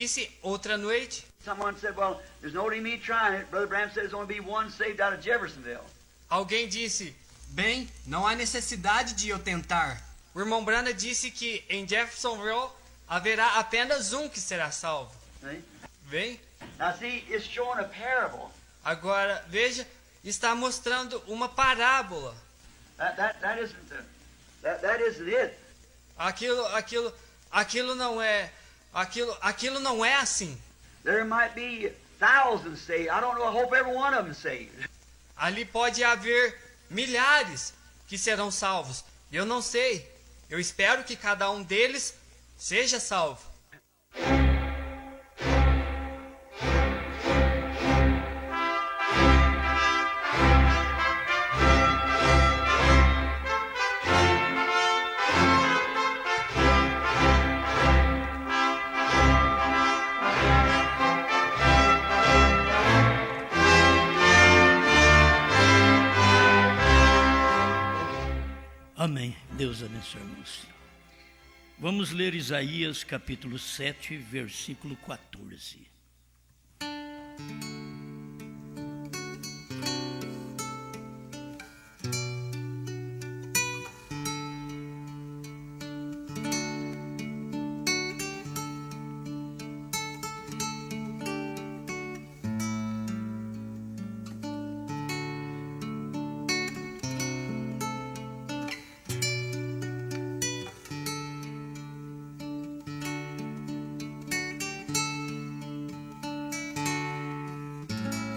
disse outra noite. Someone said, well, there's no need me trying it. Brother Branham said there's only be one saved out of Jeffersonville. Alguém disse, Bem, não há necessidade de eu tentar. o irmão Branham disse que em Jeffersonville haverá apenas um que será salvo. See? Bem, Now see, it's showing a parable. agora veja, está mostrando uma parábola. That isn't it. Aquilo não é, aquilo não é assim. There might be thousands saved. I don't know. I hope every one of them saved. Ali pode haver milhares que serão salvos. Eu não sei. Eu espero que cada um deles seja salvo. Amém. Deus abençoe, irmãos. Vamos ler Isaías capítulo 7, versículo 14.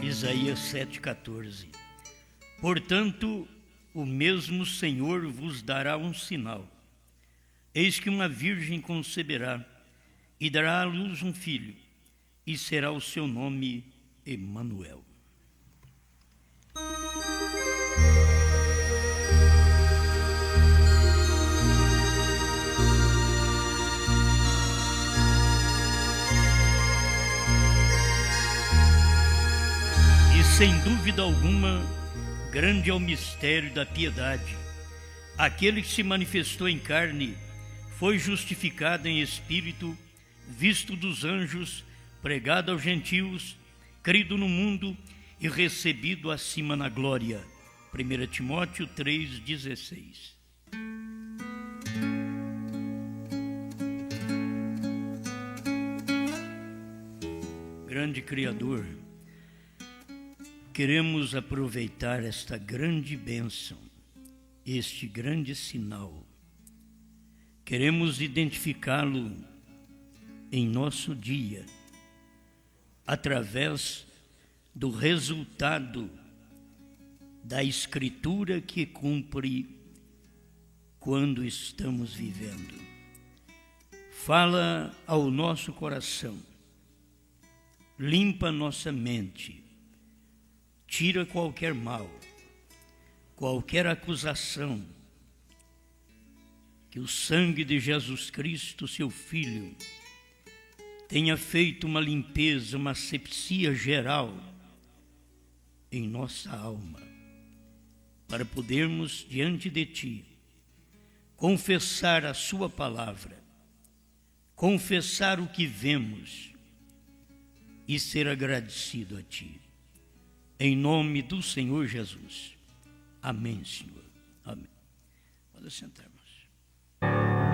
Isaías 7,14. Portanto, o mesmo Senhor vos dará um sinal. Eis que uma virgem conceberá e dará à luz um filho, e será o seu nome Emanuel. Sem dúvida alguma, grande é o mistério da piedade. Aquele que se manifestou em carne foi justificado em espírito, visto dos anjos, pregado aos gentios, crido no mundo e recebido acima na glória. 1 Timóteo 3,16. Grande Criador, queremos aproveitar esta grande bênção, este grande sinal. Queremos identificá-lo em nosso dia, através do resultado da Escritura que cumpre quando estamos vivendo. Fala ao nosso coração, limpa nossa mente, tira qualquer mal, qualquer acusação, que o sangue de Jesus Cristo, seu Filho, tenha feito uma limpeza, uma asepsia geral em nossa alma, para podermos, diante de Ti, confessar a Sua palavra, confessar o que vemos e ser agradecido a Ti. Em nome do Senhor Jesus. Amém, Senhor. Amém. Pode sentar, irmãos.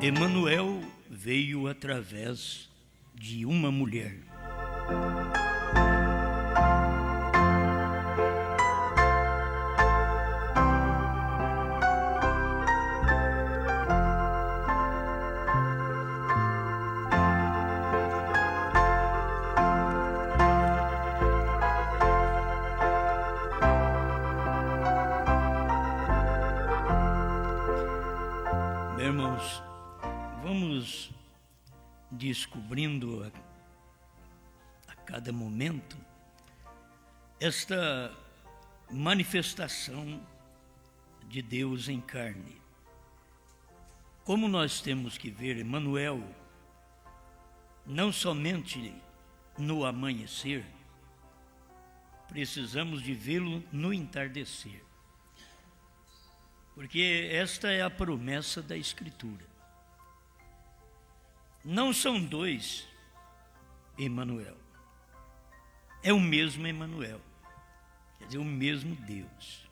Emanuel veio através de uma mulher. Meus irmãos, vamos descobrindo a cada momento esta manifestação de Deus em carne. como nós temos que ver Emmanuel não somente no amanhecer, precisamos de vê-lo no entardecer. Porque esta é a promessa da Escritura. Não são dois Emmanuel. É o mesmo Emmanuel. Quer dizer, o mesmo Deus.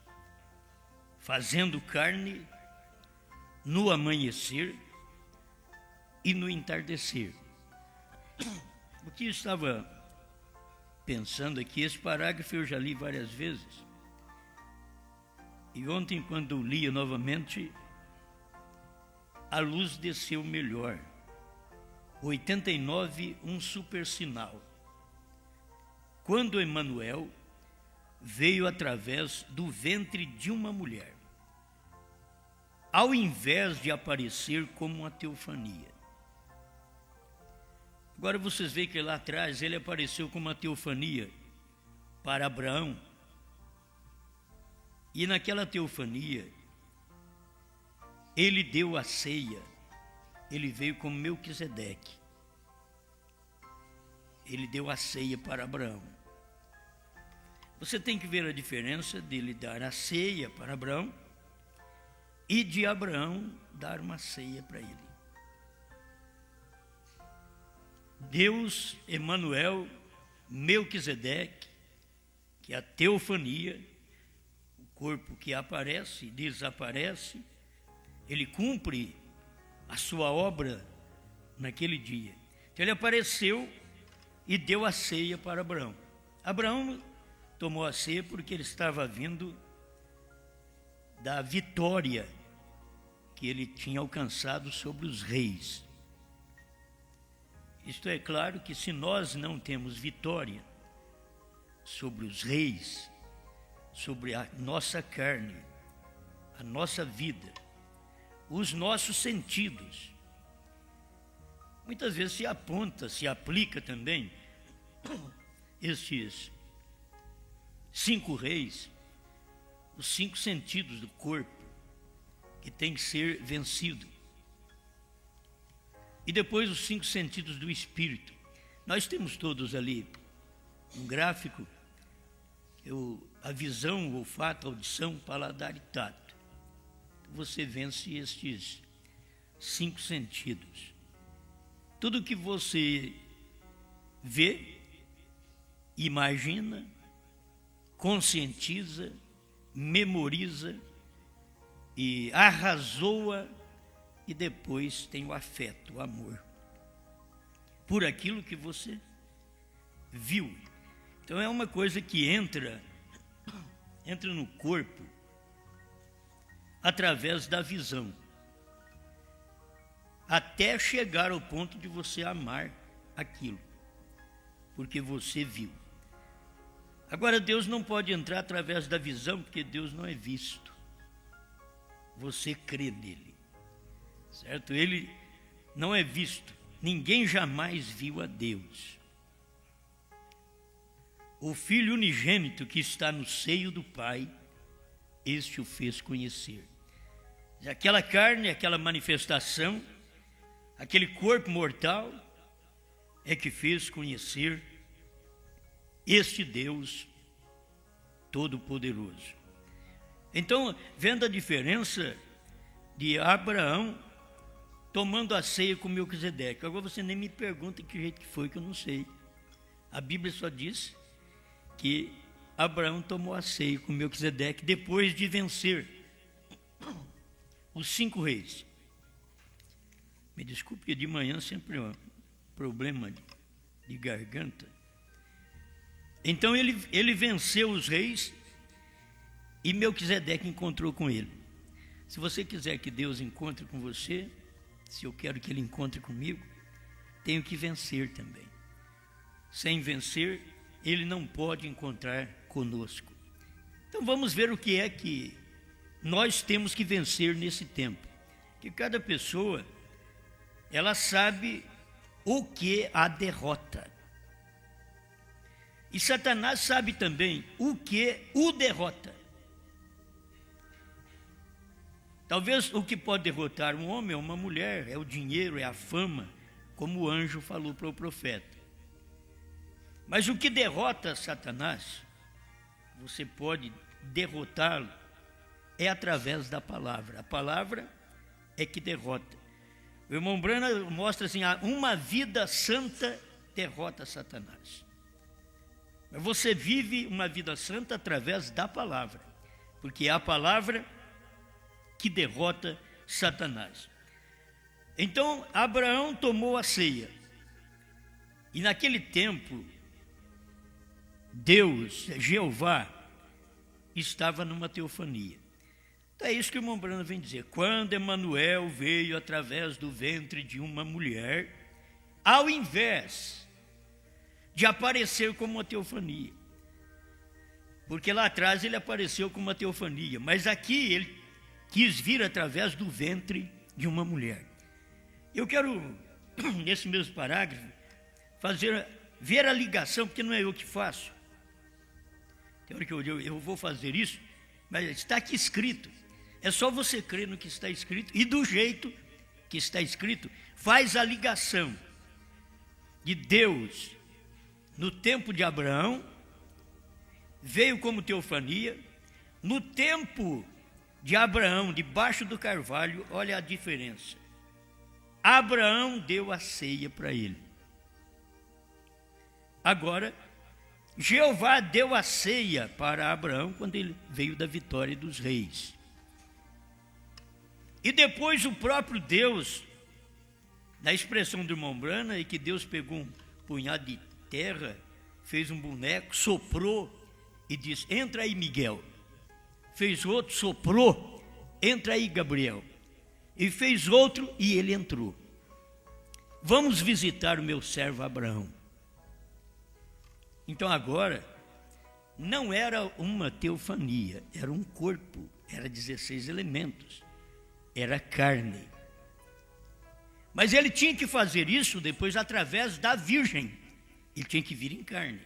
Fazendo carne no amanhecer e no entardecer. O que eu estava pensando aqui, esse parágrafo eu já li várias vezes. E ontem, quando lia novamente, a luz desceu melhor. 89, um super sinal. Quando Emmanuel veio através do ventre de uma mulher, ao invés de aparecer como uma teofania. Agora vocês veem que lá atrás ele apareceu como uma teofania para Abraão. E naquela teofania, ele deu a ceia, ele veio como Melquisedeque. Ele deu a ceia para Abraão. Você tem que ver a diferença dele dar a ceia para Abraão e de Abraão dar uma ceia para ele. Deus, Emmanuel, Melquisedeque, que é a teofania, o corpo que aparece e desaparece, ele cumpre a sua obra naquele dia. Então ele apareceu e deu a ceia para Abraão. Abraão tomou a ceia porque ele estava vindo da vitória que ele tinha alcançado sobre os reis. Isto é claro que se nós não temos vitória sobre os reis, sobre a nossa carne, a nossa vida, os nossos sentidos, muitas vezes se aponta, se aplica também estes 5 reis, os 5 sentidos do corpo que tem que ser vencido. E depois os 5 sentidos do espírito. Nós temos todos ali um gráfico, a visão, o olfato, a audição, paladar e tato. Você vence estes 5 sentidos. Tudo que você vê, imagina, conscientiza, memoriza e arrazoa, e depois tem o afeto, o amor, por aquilo que você viu. Então é uma coisa que entra no corpo através da visão, até chegar ao ponto de você amar aquilo, porque você viu. Agora Deus não pode entrar através da visão, porque Deus não é visto. Você crê nele. Certo? Ele não é visto. Ninguém jamais viu a Deus. O Filho unigênito que está no seio do Pai, este o fez conhecer. Aquela carne, aquela manifestação, aquele corpo mortal, é que fez conhecer este Deus Todo-Poderoso. Então, vendo a diferença de Abraão tomando a ceia com Melquisedeque. Agora você nem me pergunta que jeito que foi, que eu não sei. A Bíblia só diz que Abraão tomou a ceia com Melquisedeque depois de vencer os 5 reis. Me desculpe, que de manhã sempre é um problema de garganta. Então ele venceu os reis e Melquisedeque encontrou com ele. Se você quiser que Deus encontre com você, se eu quero que ele encontre comigo, tenho que vencer também. Sem vencer, ele não pode encontrar conosco. Então vamos ver o que é que nós temos que vencer nesse tempo. Que cada pessoa, ela sabe o que a derrota. E Satanás sabe também o que o derrota. Talvez o que pode derrotar um homem é uma mulher, é o dinheiro, é a fama, como o anjo falou para o profeta. Mas o que derrota Satanás, você pode derrotá-lo, é através da palavra. A palavra é que derrota. O irmão Branham mostra assim, uma vida santa derrota Satanás. Mas você vive uma vida santa através da palavra, porque é a palavra que derrota Satanás. Então, Abraão tomou a ceia. E naquele tempo, Deus, Jeová, estava numa teofania. Então é isso que o irmão Branham vem dizer. Quando Emanuel veio através do ventre de uma mulher, ao invés de aparecer como uma teofania, porque lá atrás ele apareceu como uma teofania, mas aqui ele quis vir através do ventre de uma mulher. Eu quero, nesse mesmo parágrafo, ver a ligação, porque não é eu que faço. Tem hora que eu vou fazer isso, mas está aqui escrito. É só você crer no que está escrito, e do jeito que está escrito, faz a ligação de Deus, no tempo de Abraão, veio como teofania. No tempo de Abraão, debaixo do carvalho, olha a diferença. Abraão deu a ceia para ele. Agora, Jeová deu a ceia para Abraão quando ele veio da vitória dos reis. E depois o próprio Deus, na expressão do irmão Branham, é que Deus pegou um punhado de terra, fez um boneco, soprou e disse: entra aí, Miguel. Fez outro, soprou, entra aí, Gabriel. E fez outro e ele entrou. Vamos visitar o meu servo Abraão. Então agora, não era uma teofania, era um corpo, era 16 elementos, era carne. Mas ele tinha que fazer isso depois através da virgem, ele tinha que vir em carne.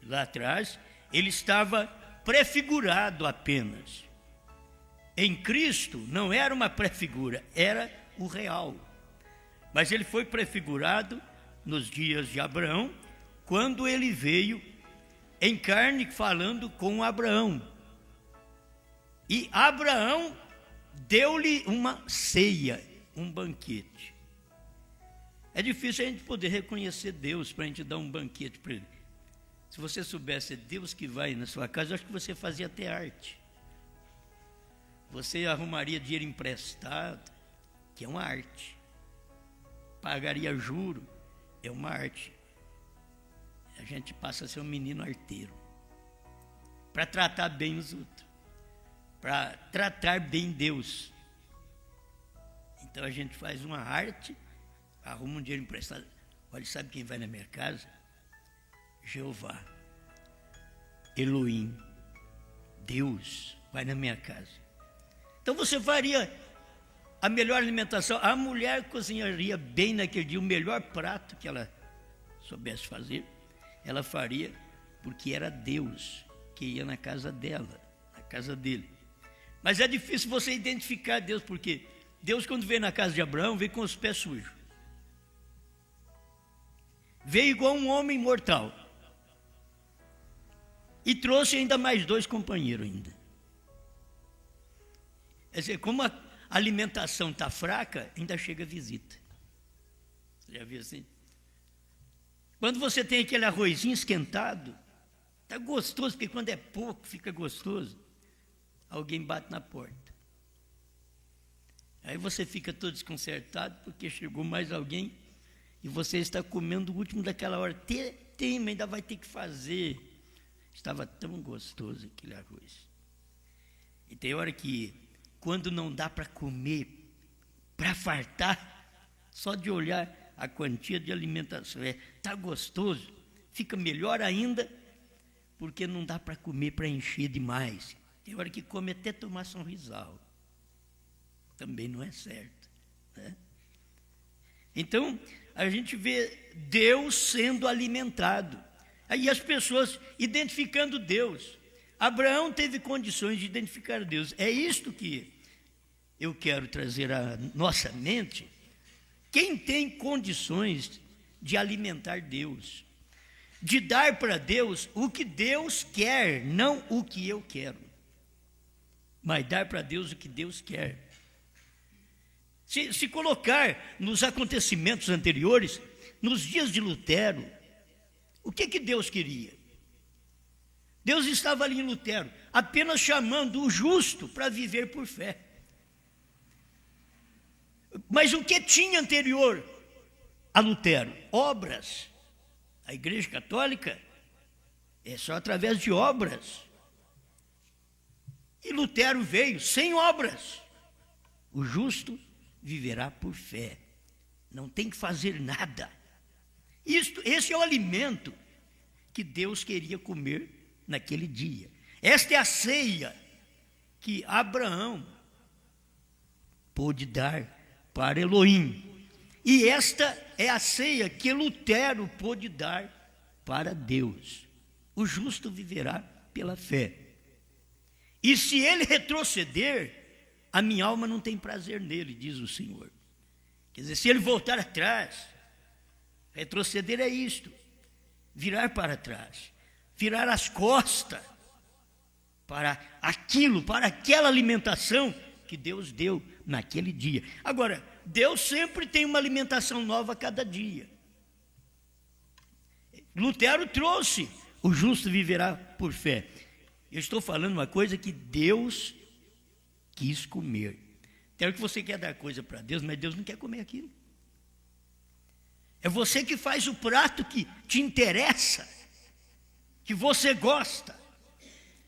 Lá atrás, ele estava prefigurado apenas. Em Cristo não era uma prefigura, era o real. Mas ele foi prefigurado nos dias de Abraão, quando ele veio em carne falando com Abraão. E Abraão deu-lhe uma ceia, um banquete. É difícil a gente poder reconhecer Deus para a gente dar um banquete para ele. Se você soubesse Deus que vai na sua casa, eu acho que você fazia até arte. Você arrumaria dinheiro emprestado, que é uma arte. Pagaria juro, é uma arte. A gente passa a ser um menino arteiro, para tratar bem os outros, para tratar bem Deus. Então a gente faz uma arte, arruma um dinheiro emprestado. Olha, sabe quem vai na minha casa? Jeová, Elohim, Deus vai na minha casa. Então você faria a melhor alimentação. A mulher cozinharia bem naquele dia, o melhor prato que ela soubesse fazer, ela faria, porque era Deus que ia na casa dela, na casa dele. Mas é difícil você identificar Deus, porque Deus, quando veio na casa de Abraão, veio com os pés sujos. Veio igual um homem mortal. E trouxe ainda mais 2 companheiros ainda. Quer dizer, como a alimentação está fraca, ainda chega visita. Você já viu assim? Quando você tem aquele arrozinho esquentado, está gostoso, porque quando é pouco, fica gostoso. Alguém bate na porta. Aí você fica todo desconcertado, porque chegou mais alguém e você está comendo o último daquela hora. Tem, mas ainda vai ter que fazer. Estava tão gostoso aquele arroz. E tem hora que, quando não dá para comer, para fartar, só de olhar a quantia de alimentação, está gostoso, fica melhor ainda, porque não dá para comer para encher demais. Tem hora que come até tomar sorrisal. Também não é certo, né? Então, a gente vê Deus sendo alimentado. Aí as pessoas identificando Deus. Abraão teve condições de identificar Deus. É isto que eu quero trazer à nossa mente quem tem condições de alimentar Deus, de dar para Deus o que Deus quer, não o que eu quero, mas dar para Deus o que Deus quer. Se colocar nos acontecimentos anteriores, nos dias de Lutero, o que Deus queria? Deus estava ali em Lutero, apenas chamando o justo para viver por fé. Mas o que tinha anterior a Lutero? Obras. A Igreja Católica é só através de obras. E Lutero veio sem obras. O justo viverá por fé. Não tem que fazer nada. Esse é o alimento que Deus queria comer naquele dia. Esta é a ceia que Abraão pôde dar para Elohim. E esta é a ceia que Lutero pôde dar para Deus. O justo viverá pela fé. E se ele retroceder, a minha alma não tem prazer nele, diz o Senhor. Quer dizer, se ele voltar atrás, retroceder é isto, virar para trás, virar as costas para aquilo, para aquela alimentação que Deus deu naquele dia. Agora, Deus sempre tem uma alimentação nova a cada dia. Lutero trouxe, o justo viverá por fé. Eu estou falando uma coisa que Deus quis comer. Quero que você quer dar coisa para Deus, mas Deus não quer comer aquilo. É você que faz o prato que te interessa, que você gosta,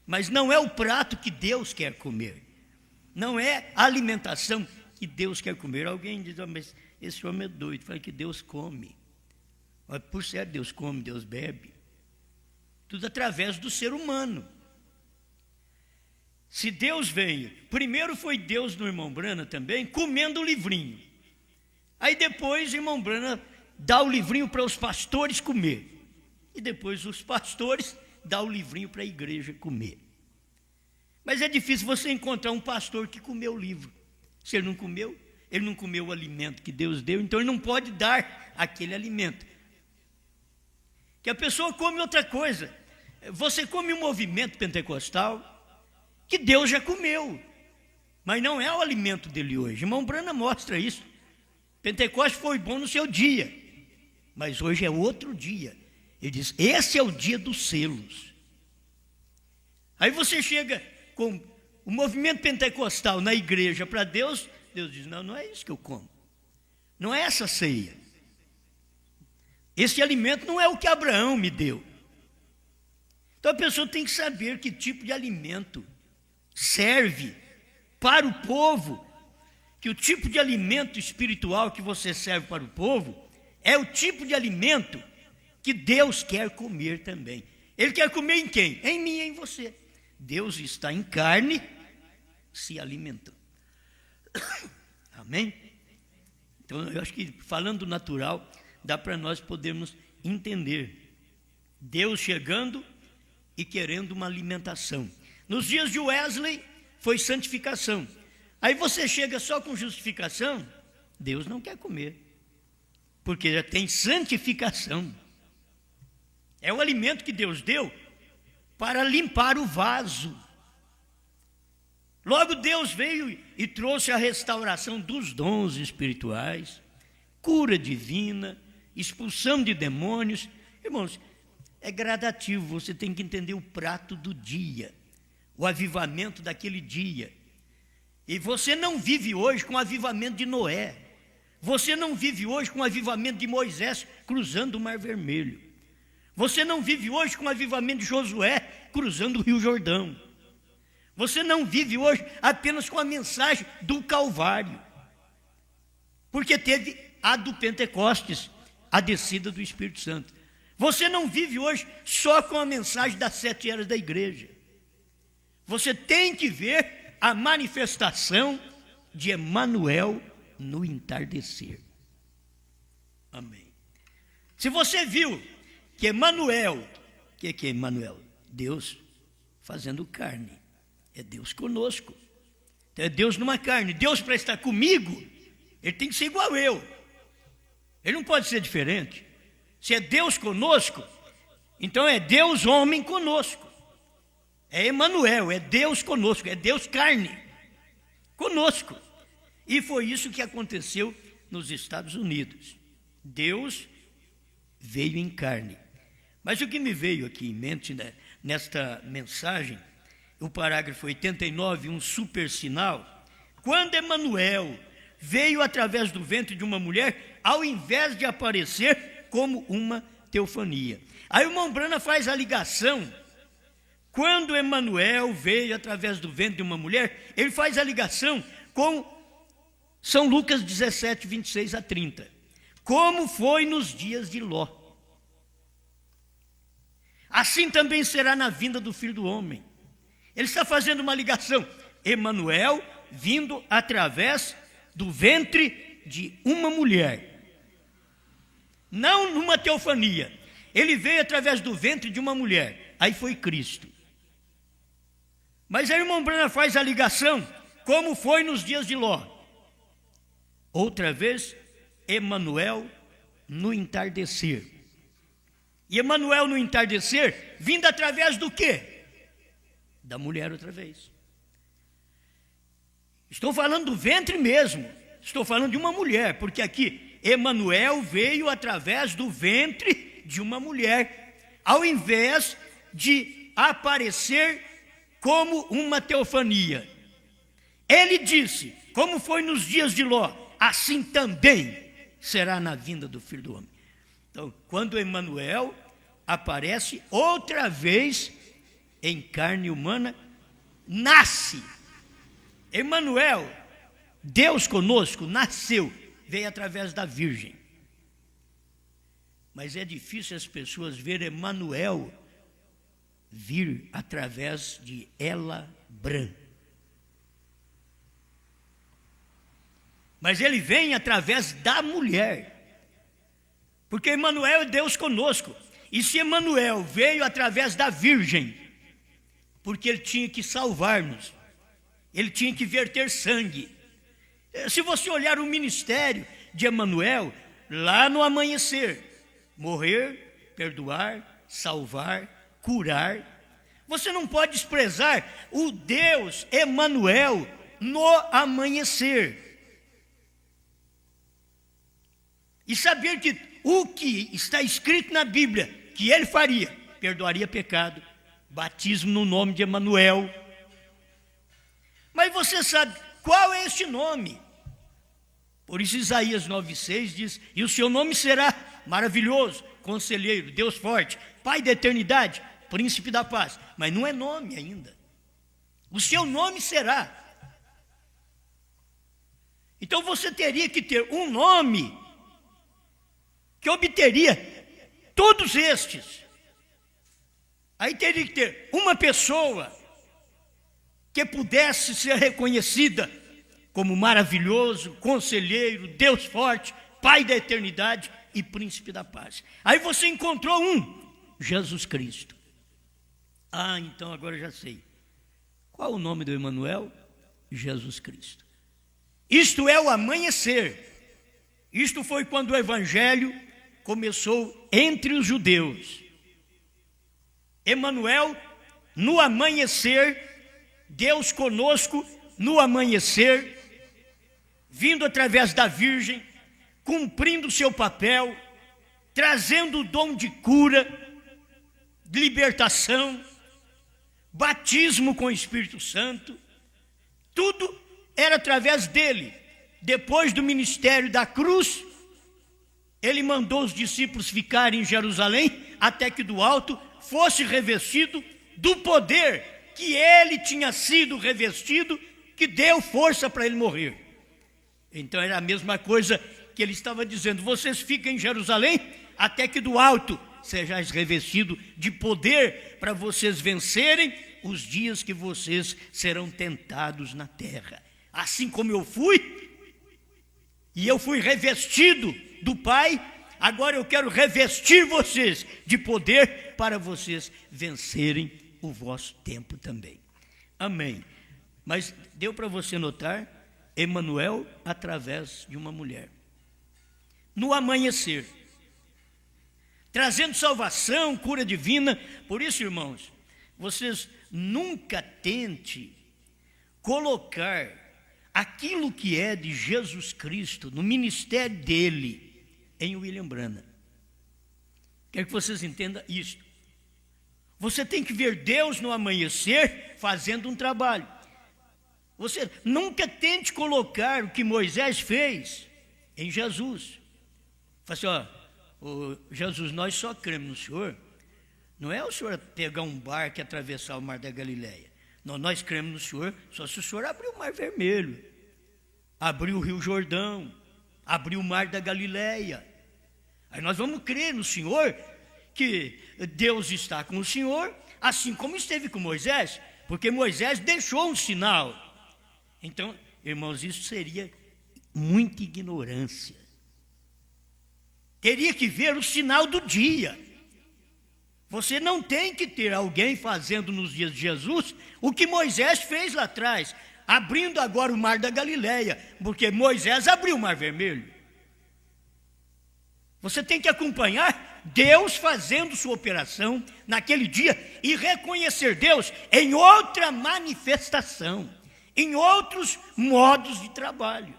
mas não é o prato que Deus quer comer. Não é a alimentação que Deus quer comer. Alguém diz, mas esse homem é doido. Fala que Deus come. Mas por certo, Deus come, Deus bebe. Tudo através do ser humano. Se Deus veio, primeiro foi Deus no irmão Brana também, comendo o livrinho. Aí depois o irmão Brana dá o livrinho para os pastores comer. E depois os pastores dão o livrinho para a igreja comer. Mas é difícil você encontrar um pastor que comeu o livro. Se ele não comeu o alimento que Deus deu, então ele não pode dar aquele alimento. Que a pessoa come outra coisa. Você come um movimento pentecostal que Deus já comeu, mas não é o alimento dele hoje. Irmão Brana mostra isso. Pentecoste foi bom no seu dia, mas hoje é outro dia. Ele diz, esse é o dia dos selos. Aí você chega com o movimento pentecostal na igreja para Deus, Deus diz, não é isso que eu como. Não é essa ceia. Esse alimento não é o que Abraão me deu. Então a pessoa tem que saber que tipo de alimento serve para o povo, que o tipo de alimento espiritual que você serve para o povo é o tipo de alimento que Deus quer comer também. Ele quer comer em quem? Em mim e em você. Deus está em carne se alimentando. Amém? Então eu acho que falando natural, dá para nós podermos entender. Deus chegando e querendo uma alimentação. Nos dias de Wesley foi santificação. Aí você chega só com justificação, Deus não quer comer, porque já tem santificação. É o alimento que Deus deu para limpar o vaso. Logo Deus veio e trouxe a restauração dos dons espirituais, cura divina, expulsão de demônios. Irmãos, é gradativo, você tem que entender o prato do dia, o avivamento daquele dia. E você não vive hoje com o avivamento de Noé. Você não vive hoje com o avivamento de Moisés cruzando o Mar Vermelho. Você não vive hoje com o avivamento de Josué cruzando o Rio Jordão. Você não vive hoje apenas com a mensagem do Calvário. Porque teve a do Pentecostes, a descida do Espírito Santo. Você não vive hoje só com a mensagem das 7 eras da igreja. Você tem que ver a manifestação de Emanuel no entardecer. Amém. Se você viu que Emanuel, o que é Emanuel? Deus fazendo carne. É Deus conosco. Então é Deus numa carne. Deus, para estar comigo, ele tem que ser igual eu. Ele não pode ser diferente. Se é Deus conosco, então é Deus homem conosco. É Emanuel, é Deus conosco, é Deus carne conosco. E foi isso que aconteceu nos Estados Unidos. Deus veio em carne. Mas o que me veio aqui em mente, né, nesta mensagem, o parágrafo 89, um super sinal. Quando Emanuel veio através do ventre de uma mulher, ao invés de aparecer como uma teofania. Aí o irmão Branham faz a ligação. Quando Emanuel veio através do ventre de uma mulher, ele faz a ligação com São Lucas 17, 26 a 30. Como foi nos dias de Ló. Assim também será na vinda do Filho do Homem. Ele está fazendo uma ligação. Emanuel vindo através do ventre de uma mulher. Não numa teofania. Ele veio através do ventre de uma mulher. Aí foi Cristo. Mas aí o irmão Branham faz a ligação. Como foi nos dias de Ló. Outra vez, Emanuel no entardecer. E Emanuel no entardecer, vindo através do quê? Da mulher outra vez. Estou falando do ventre mesmo. Estou falando de uma mulher, porque aqui Emanuel veio através do ventre de uma mulher, ao invés de aparecer como uma teofania. Ele disse, como foi nos dias de Ló, assim também será na vinda do Filho do Homem. Então, quando Emanuel aparece outra vez em carne humana, nasce. Emanuel, Deus conosco, nasceu, veio através da Virgem. Mas é difícil as pessoas verem Emanuel vir através de Ela Bran. Mas ele vem através da mulher. Porque Emanuel é Deus conosco. E se Emanuel veio através da Virgem, porque ele tinha que salvar-nos, ele tinha que verter sangue. Se você olhar o ministério de Emanuel, lá no amanhecer, morrer, perdoar, salvar, curar, você não pode desprezar o Deus Emanuel no amanhecer. E saber que o que está escrito na Bíblia, que ele faria, perdoaria pecado, batismo no nome de Emanuel. Mas você sabe qual é este nome? Por isso Isaías 9,6 diz, e o seu nome será maravilhoso, conselheiro, Deus forte, Pai da eternidade, príncipe da paz. Mas não é nome ainda. O seu nome será. Então você teria que ter um nome que obteria todos estes. Aí teria que ter uma pessoa que pudesse ser reconhecida como maravilhoso, conselheiro, Deus forte, Pai da eternidade e príncipe da paz. Aí você encontrou Jesus Cristo. Ah, então agora eu já sei. Qual o nome do Emanuel? Jesus Cristo. Isto é o amanhecer. Isto foi quando o evangelho começou entre os judeus. Emanuel, no amanhecer, Deus conosco, no amanhecer, vindo através da Virgem, cumprindo seu papel, trazendo o dom de cura, de libertação, batismo com o Espírito Santo, tudo era através dele. Depois do ministério da cruz, ele mandou os discípulos ficarem em Jerusalém, até que do alto fosse revestido do poder que ele tinha sido revestido, que deu força para ele morrer. Então era a mesma coisa que ele estava dizendo, vocês fiquem em Jerusalém, até que do alto sejais revestidos de poder para vocês vencerem os dias que vocês serão tentados na terra. Assim como eu fui, e eu fui revestido do Pai, agora eu quero revestir vocês de poder para vocês vencerem o vosso tempo também. Amém. Mas deu para você notar, Emanuel através de uma mulher. No amanhecer, trazendo salvação, cura divina. Por isso, irmãos, vocês nunca tente colocar aquilo que é de Jesus Cristo, no ministério dele, em William Branham. Quero que vocês entendam isto. Você tem que ver Deus no amanhecer fazendo um trabalho. Você nunca tente colocar o que Moisés fez em Jesus. Fala assim, Jesus, nós só cremos no Senhor. Não é o Senhor pegar um barco e atravessar o mar da Galileia. Não, nós cremos no Senhor só se o Senhor abrir o mar vermelho, abrir o rio Jordão, abrir o mar da Galileia. Aí nós vamos crer no Senhor, que Deus está com o Senhor, assim como esteve com Moisés, porque Moisés deixou um sinal. Então, irmãos, isso seria muita ignorância. Teria que ver o sinal do dia. Você não tem que ter alguém fazendo nos dias de Jesus o que Moisés fez lá atrás, abrindo agora o mar da Galileia, porque Moisés abriu o mar vermelho. Você tem que acompanhar Deus fazendo sua operação naquele dia e reconhecer Deus em outra manifestação, em outros modos de trabalho.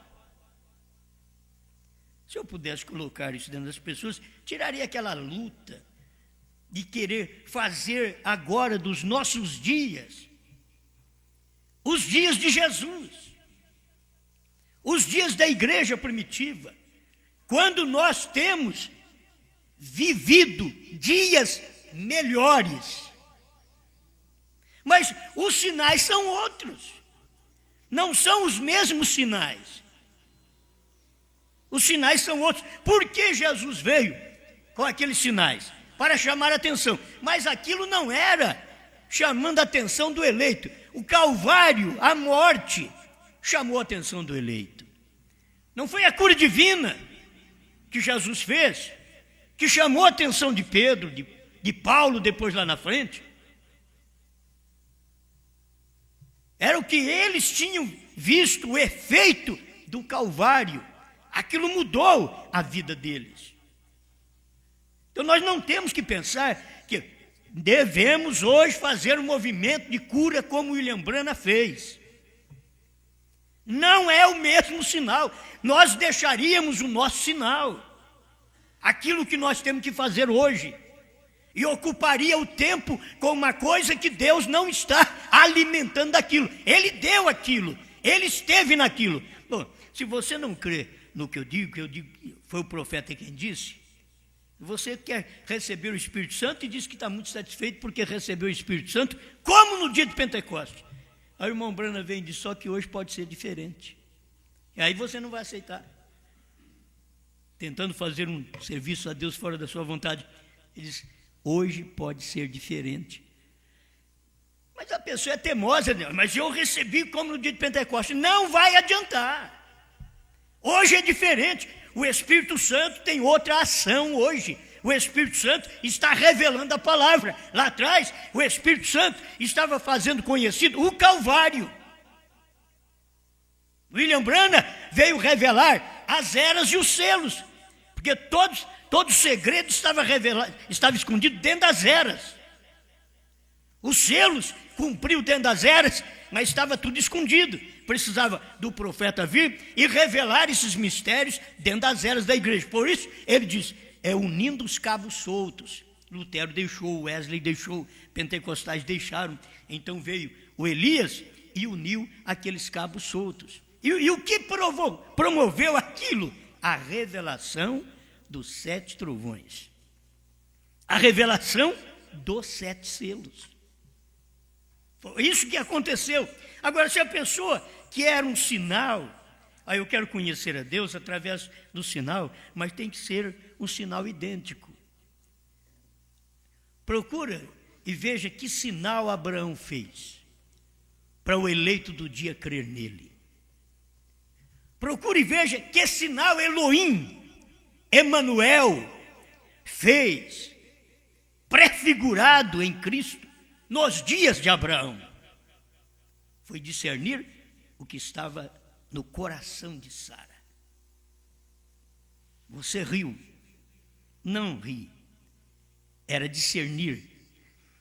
Se eu pudesse colocar isso dentro das pessoas, tiraria aquela luta de querer fazer agora dos nossos dias os dias de Jesus, os dias da igreja primitiva, quando nós temos vivido dias melhores. Mas os sinais são outros, não são os mesmos sinais. Os sinais são outros. Por que Jesus veio com aqueles sinais? Para chamar a atenção. Mas aquilo não era chamando a atenção do eleito. O Calvário, a morte, chamou a atenção do eleito. Não foi a cura divina que Jesus fez, que chamou a atenção de Pedro, de Paulo, depois lá na frente. Era o que eles tinham visto, o efeito do Calvário. Aquilo mudou a vida deles. Então nós não temos que pensar que devemos hoje fazer um movimento de cura como William Branham fez. Não é o mesmo sinal. Nós deixaríamos o nosso sinal, aquilo que nós temos que fazer hoje, e ocuparia o tempo com uma coisa que Deus não está alimentando daquilo. Ele deu aquilo, Ele esteve naquilo. Bom, se você não crê no que eu digo, foi o profeta quem disse, você quer receber o Espírito Santo e diz que está muito satisfeito porque recebeu o Espírito Santo, como no dia de Pentecostes. Aí o irmão Branham vem e diz, só que hoje pode ser diferente. E aí você não vai aceitar. Tentando fazer um serviço a Deus fora da sua vontade. Ele diz, hoje pode ser diferente. Mas a pessoa é teimosa, né? Mas eu recebi como no dia de Pentecostes. Não vai adiantar. Hoje é diferente. O Espírito Santo tem outra ação hoje. O Espírito Santo está revelando a palavra. Lá atrás, o Espírito Santo estava fazendo conhecido o Calvário. William Branham veio revelar as eras e os selos, porque todo segredo estava escondido dentro das eras. Os selos cumpriu dentro das eras, mas estava tudo escondido. Precisava do profeta vir e revelar esses mistérios dentro das eras da igreja. Por isso, ele diz, é unindo os cabos soltos. Lutero deixou, Wesley deixou, pentecostais deixaram. Então veio o Elias e uniu aqueles cabos soltos. E o que promoveu aquilo? A revelação dos 7 trovões. A revelação dos 7 selos. Foi isso que aconteceu. Agora, se a pessoa quer um sinal, aí eu quero conhecer a Deus através do sinal, mas tem que ser um sinal idêntico. Procura e veja que sinal Abraão fez para o eleito do dia crer nele. Procure e veja que sinal Elohim, Emanuel, fez, prefigurado em Cristo, nos dias de Abraão. foi discernir o que estava no coração de Sara. Você riu. Não ri. Era discernir.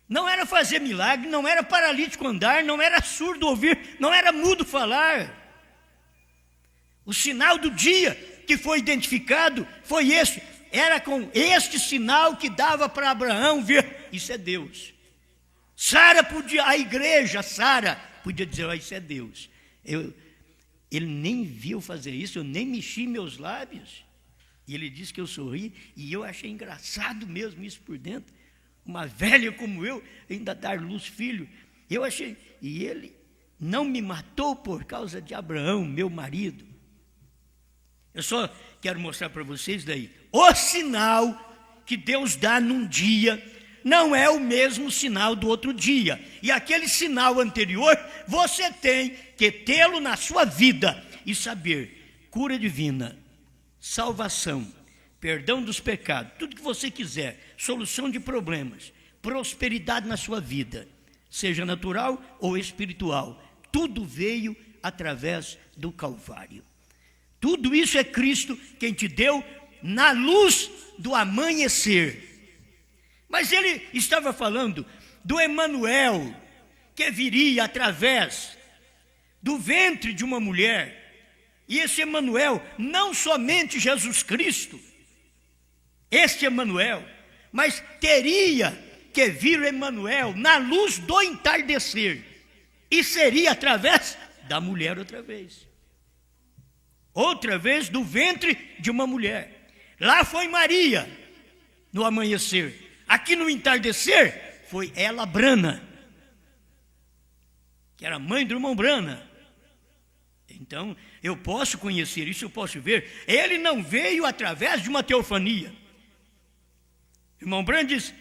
Não era fazer milagre, não era paralítico andar, não era surdo ouvir, não era mudo falar. O sinal do dia que foi identificado foi esse. Era com este sinal que dava para Abraão ver. Isso é Deus. A igreja, Sara, podia dizer, isso é Deus. Ele nem viu fazer isso, eu nem mexi meus lábios. E ele disse que eu sorri, e eu achei engraçado mesmo isso por dentro. Uma velha como eu, ainda dar luz filho. Eu achei, e ele não me matou por causa de Abraão, meu marido. Eu só quero mostrar para vocês daí. O sinal que Deus dá num dia não é o mesmo sinal do outro dia. E aquele sinal anterior, você tem que tê-lo na sua vida e saber, cura divina, salvação, perdão dos pecados, tudo que você quiser, solução de problemas, prosperidade na sua vida, seja natural ou espiritual, tudo veio através do Calvário. Tudo isso é Cristo quem te deu na luz do amanhecer. Mas ele estava falando do Emanuel, que viria através do ventre de uma mulher. E esse Emanuel, não somente Jesus Cristo, este Emanuel, mas teria que vir Emanuel na luz do entardecer. E seria através da mulher outra vez. Outra vez do ventre de uma mulher. Lá foi Maria, no amanhecer. Aqui no entardecer, foi ela, Brana, que era mãe do irmão Brana. Então, eu posso conhecer isso, eu posso ver. Ele não veio através de uma teofania. O irmão Brana diz,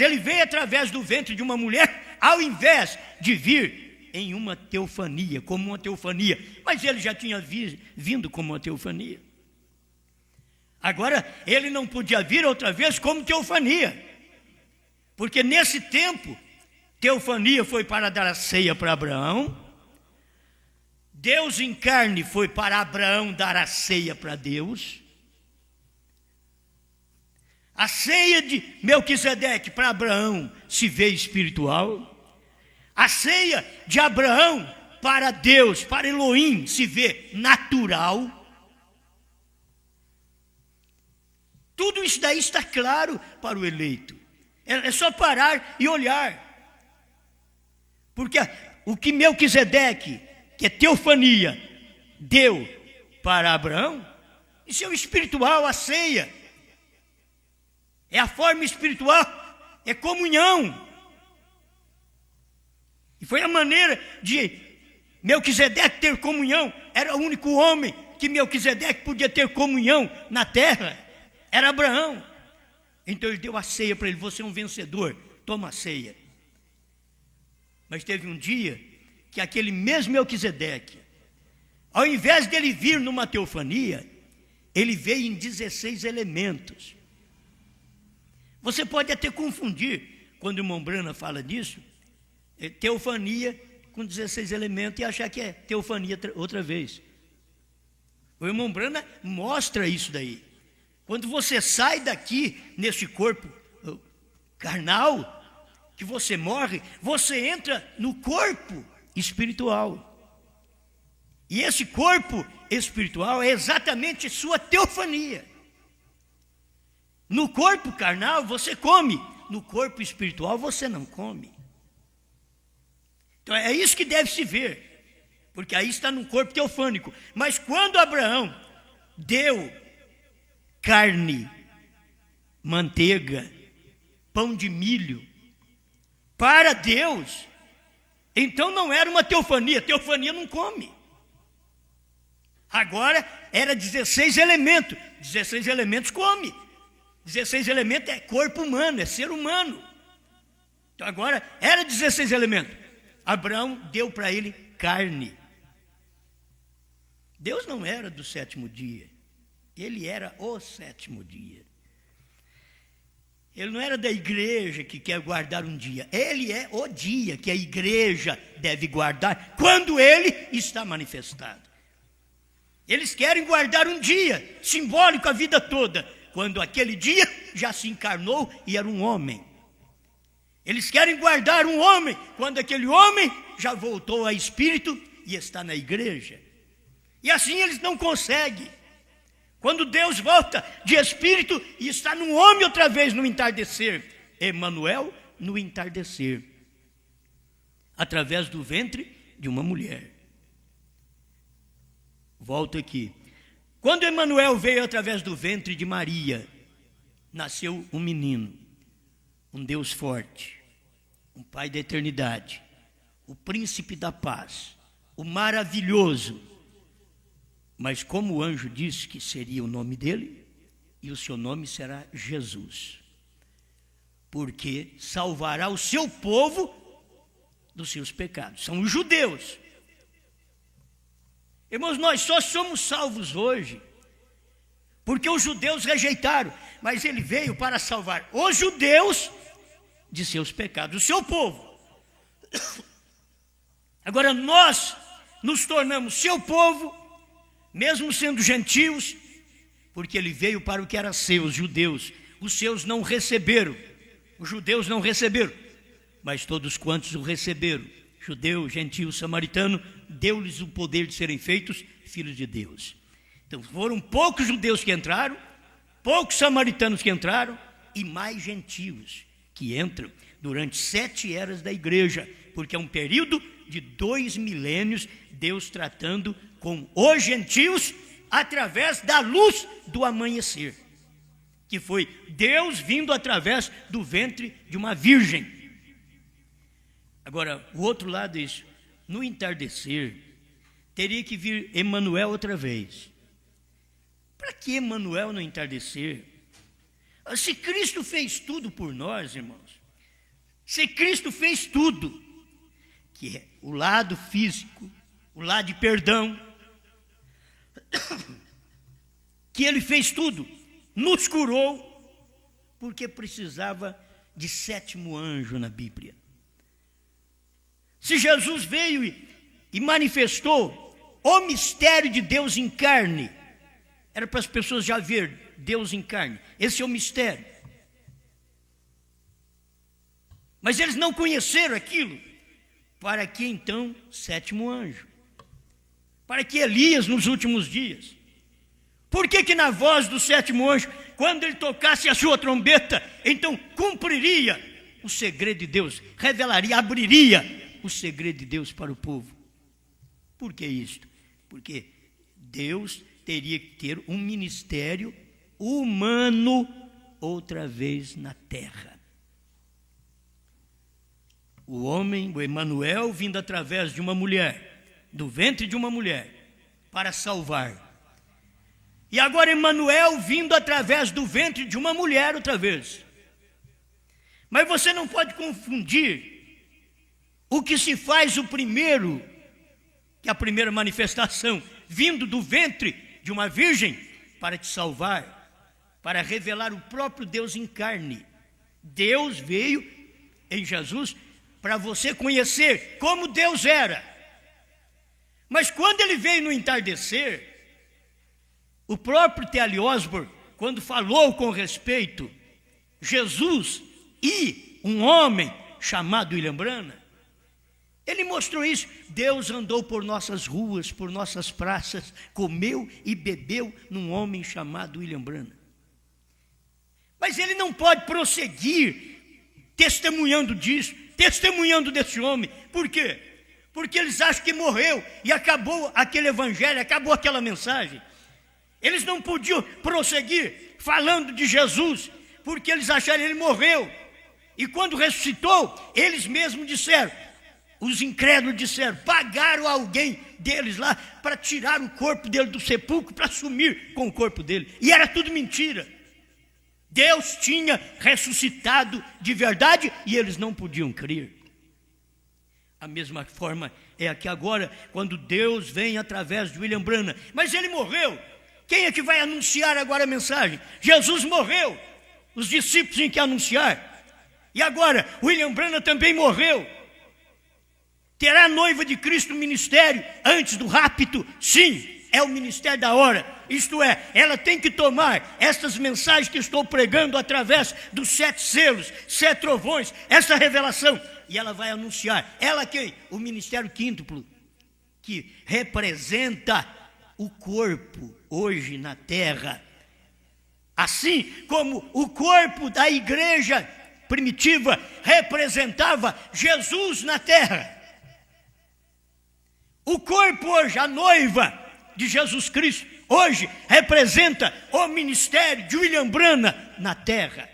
ele veio através do ventre de uma mulher, ao invés de vir em uma teofania, como uma teofania. Mas ele já tinha vindo como uma teofania. Agora, ele não podia vir outra vez como teofania. Porque nesse tempo, teofania foi para dar a ceia para Abraão. Deus em carne foi para Abraão dar a ceia para Deus. A ceia de Melquisedeque para Abraão se vê espiritual. A ceia de Abraão para Deus, para Elohim, se vê natural. Tudo isso daí está claro para o eleito. É só parar e olhar. Porque o que Melquisedeque, que é teofania, deu para Abraão, isso é o espiritual, a ceia. É a forma espiritual, é comunhão. E foi a maneira de Melquisedeque ter comunhão. Era o único homem que Melquisedeque podia ter comunhão na terra. Era Abraão. Então ele deu a ceia para ele. Você é um vencedor, toma a ceia. Mas teve um dia que aquele mesmo Melquisedeque, ao invés dele vir numa teofania, ele veio em 16 elementos. Você pode até confundir, quando o irmão Brana fala disso, teofania com 16 elementos e achar que é teofania outra vez. O irmão Brana mostra isso daí. Quando você sai daqui, nesse corpo carnal, que você morre, você entra no corpo espiritual. E esse corpo espiritual é exatamente sua teofania. No corpo carnal você come, no corpo espiritual você não come. Então é isso que deve se ver, porque aí está no corpo teofânico. Mas quando Abraão deu carne, manteiga, pão de milho para Deus, então não era uma teofania. Teofania não come. Agora era 16 elementos. 16 elementos come. 16 elementos é corpo humano, é ser humano. Então agora era 16 elementos. Abraão deu para ele carne. Deus não era do sétimo dia. Ele era o sétimo dia. Ele não era da igreja que quer guardar um dia. Ele é o dia que a igreja deve guardar quando ele está manifestado. Eles querem guardar um dia simbólico a vida toda, quando aquele dia já se encarnou e era um homem. Eles querem guardar um homem quando aquele homem já voltou a espírito e está na igreja. E assim eles não conseguem. Quando Deus volta de espírito e está num homem outra vez no entardecer, Emanuel no entardecer, através do ventre de uma mulher. Volto aqui. Quando Emanuel veio através do ventre de Maria, nasceu um menino, um Deus forte, um Pai da eternidade, o príncipe da paz, o maravilhoso. Mas como o anjo disse que seria o nome dele, e o seu nome será Jesus, porque salvará o seu povo dos seus pecados. São os judeus. Irmãos, nós só somos salvos hoje porque os judeus rejeitaram, mas ele veio para salvar os judeus de seus pecados, o seu povo. Agora nós nos tornamos seu povo, mesmo sendo gentios, porque ele veio para o que era seu, os judeus. Os seus não receberam, os judeus não receberam, mas todos quantos o receberam, judeu, gentio, samaritano, deu-lhes o poder de serem feitos filhos de Deus. Então foram poucos judeus que entraram, poucos samaritanos que entraram, e mais gentios que entram durante 7 eras da igreja, porque é um período de 2 milênios, Deus tratando com os gentios através da luz do amanhecer, que foi Deus vindo através do ventre de uma virgem. Agora, o outro lado é isso. No entardecer, teria que vir Emanuel outra vez. Para que Emanuel no entardecer? Se Cristo fez tudo por nós, irmãos, se Cristo fez tudo, que é o lado físico, o lado de perdão, que ele fez tudo, nos curou, porque precisava de 7º anjo na Bíblia. Se Jesus veio e manifestou o mistério de Deus em carne, era para as pessoas já ver Deus em carne. Esse é o mistério. Mas eles não conheceram aquilo. Para que então 7º anjo? Para que Elias nos últimos dias? Por que na voz do 7º anjo, quando ele tocasse a sua trombeta, então cumpriria o segredo de Deus, revelaria, abriria o segredo de Deus para o povo? Por que isto? Porque Deus teria que ter um ministério humano outra vez na terra. O homem, o Emanuel, vindo através de uma mulher, do ventre de uma mulher, para salvar. E agora Emanuel vindo através do ventre de uma mulher outra vez. Mas você não pode confundir o que se faz o primeiro, que é a primeira manifestação, vindo do ventre de uma virgem, para te salvar, para revelar o próprio Deus em carne. Deus veio em Jesus para você conhecer como Deus era. Mas quando ele veio no entardecer, o próprio T.L. Osborne, quando falou com respeito Jesus e um homem chamado William Branham, ele mostrou isso. Deus andou por nossas ruas, por nossas praças, comeu e bebeu num homem chamado William Branham. Mas ele não pode prosseguir testemunhando disso, testemunhando desse homem. Por quê? Porque eles acham que morreu e acabou aquele evangelho, acabou aquela mensagem. Eles não podiam prosseguir falando de Jesus, porque eles acharam que ele morreu. E quando ressuscitou, eles mesmos disseram, os incrédulos disseram, pagaram alguém deles lá para tirar o corpo dele do sepulcro, para sumir com o corpo dele. E era tudo mentira. Deus tinha ressuscitado de verdade e eles não podiam crer. A mesma forma é aqui agora, quando Deus vem através de William Branham. Mas ele morreu. Quem é que vai anunciar agora a mensagem? Jesus morreu. Os discípulos tinham que anunciar. E agora, William Branham também morreu. Terá a noiva de Cristo ministério antes do rapto? Sim, é o ministério da hora. Isto é, ela tem que tomar estas mensagens que estou pregando através dos 7 selos, 7 trovões, essa revelação, e ela vai anunciar. Ela quem? O ministério quíntuplo, que representa o corpo hoje na terra. Assim como o corpo da igreja primitiva representava Jesus na terra. O corpo hoje, a noiva de Jesus Cristo, hoje representa o ministério de William Branham na terra.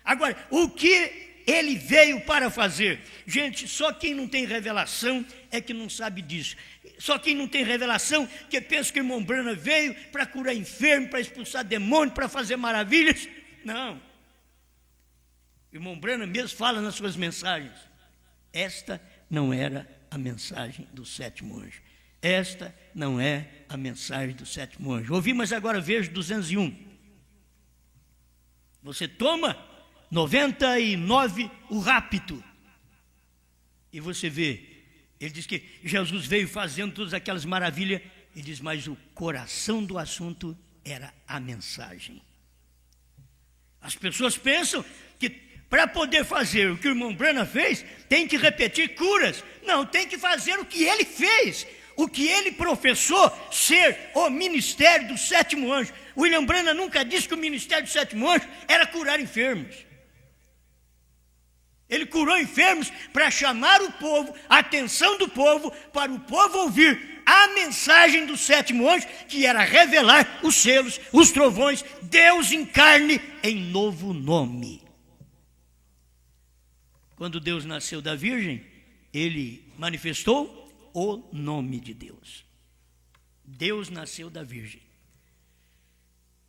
Agora, o que ele veio para fazer? Gente, só quem não tem revelação é que não sabe disso. Só quem não tem revelação que pensa que o irmão Branham veio para curar enfermo, para expulsar demônio, para fazer maravilhas. Não. O irmão Branham mesmo fala nas suas mensagens. Esta não era a mensagem do 7º anjo. Esta não é a mensagem do 7º anjo. Ouvi, mas agora vejo 201. Você toma 99 o rapto. E você vê, ele diz que Jesus veio fazendo todas aquelas maravilhas. Ele diz, mas o coração do assunto era a mensagem. As pessoas pensam que para poder fazer o que o irmão Branham fez, tem que repetir curas. Não, tem que fazer o que ele fez, o que ele professou ser o ministério do 7º anjo. William Branham nunca disse que o ministério do 7º anjo era curar enfermos. Ele curou enfermos para chamar o povo, a atenção do povo, para o povo ouvir a mensagem do 7º anjo, que era revelar os selos, os trovões, Deus em carne em novo nome. Quando Deus nasceu da Virgem, ele manifestou o nome de Deus. Deus nasceu da Virgem.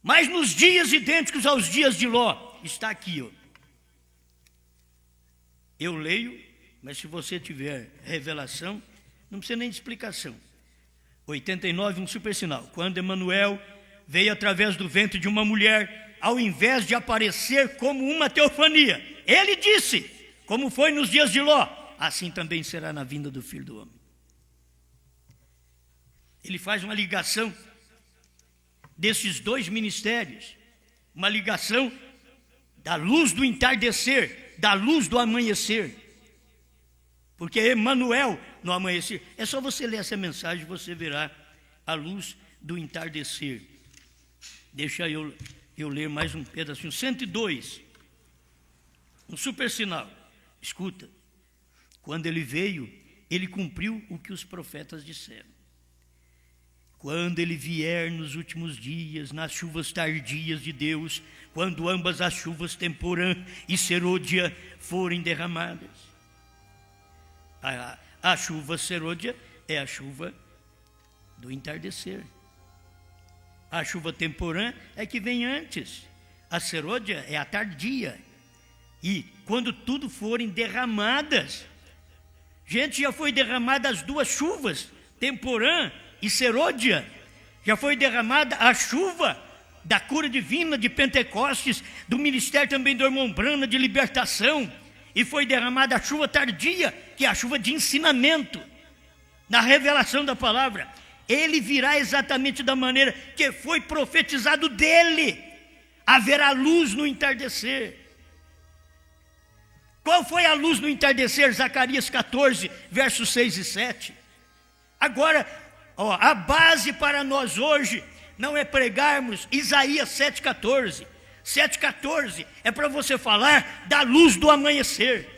Mas nos dias idênticos aos dias de Ló, está aqui, ó. Eu leio, mas se você tiver revelação, não precisa nem de explicação. 89, um super sinal. Quando Emanuel veio através do ventre de uma mulher, ao invés de aparecer como uma teofania, ele disse, como foi nos dias de Ló, assim também será na vinda do Filho do Homem. Ele faz uma ligação desses 2 ministérios, uma ligação da luz do entardecer, da luz do amanhecer. Porque Emanuel no amanhecer, é só você ler essa mensagem, você verá a luz do entardecer. Deixa eu ler mais um pedacinho. 102, um super sinal. Escuta, quando ele veio, ele cumpriu o que os profetas disseram. Quando ele vier nos últimos dias, nas chuvas tardias de Deus, quando ambas as chuvas temporã e serôdia forem derramadas. A chuva serôdia é a chuva do entardecer. A chuva temporã é que vem antes. A serôdia é a tardia. E quando tudo forem derramadas, gente, já foi derramada as 2 chuvas, temporã e serôdia. Já foi derramada a chuva da cura divina de Pentecostes, do ministério também do irmão Branham de libertação. E foi derramada a chuva tardia, que é a chuva de ensinamento, na revelação da palavra. Ele virá exatamente da maneira que foi profetizado dele. Haverá luz no entardecer. Qual foi a luz no entardecer? Zacarias 14, versos 6 e 7. Agora, a base para nós hoje não é pregarmos Isaías 7,14. 7,14 é para você falar da luz do amanhecer.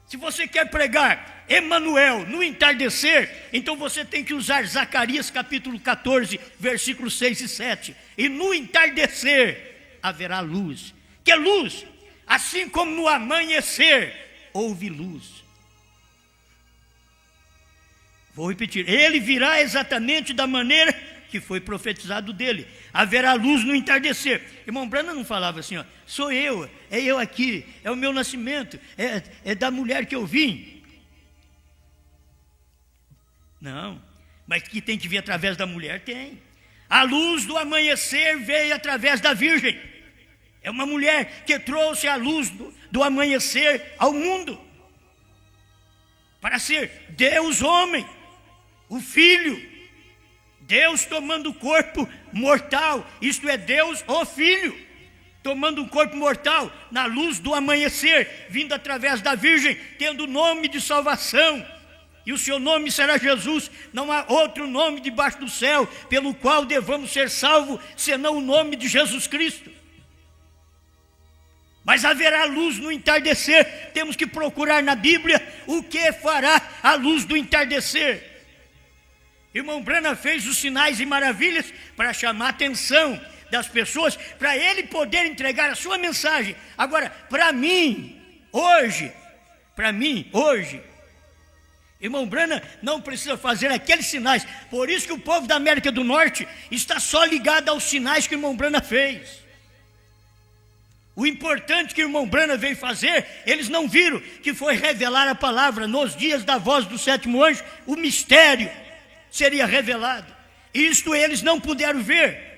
Se você quer pregar Emanuel no entardecer, então você tem que usar Zacarias capítulo 14, versículos 6 e 7. E no entardecer haverá luz. Que luz? Assim como no amanhecer houve luz. Vou repetir, ele virá exatamente da maneira que foi profetizado dele. Haverá luz no entardecer. Irmão Branham não falava assim, ó, sou eu, é eu aqui, é o meu nascimento, é da mulher que eu vim. Não, mas que tem que vir através da mulher, tem. A luz do amanhecer veio através da Virgem. É uma mulher que trouxe a luz do amanhecer ao mundo. Para ser Deus homem, o Filho. Deus tomando o corpo mortal, isto é, Deus o Filho, tomando um corpo mortal na luz do amanhecer, vindo através da Virgem, tendo o nome de salvação. E o seu nome será Jesus. Não há outro nome debaixo do céu pelo qual devamos ser salvos, senão o nome de Jesus Cristo. Mas haverá luz no entardecer. Temos que procurar na Bíblia o que fará a luz do entardecer. Irmão Branham fez os sinais e maravilhas para chamar a atenção das pessoas, para ele poder entregar a sua mensagem. Agora, para mim, hoje, irmão Branham não precisa fazer aqueles sinais. Por isso que o povo da América do Norte está só ligado aos sinais que o irmão Branham fez. O importante que o irmão Branham veio fazer, eles não viram, que foi revelar a palavra. Nos dias da voz do sétimo anjo, o mistério seria revelado. Isto eles não puderam ver.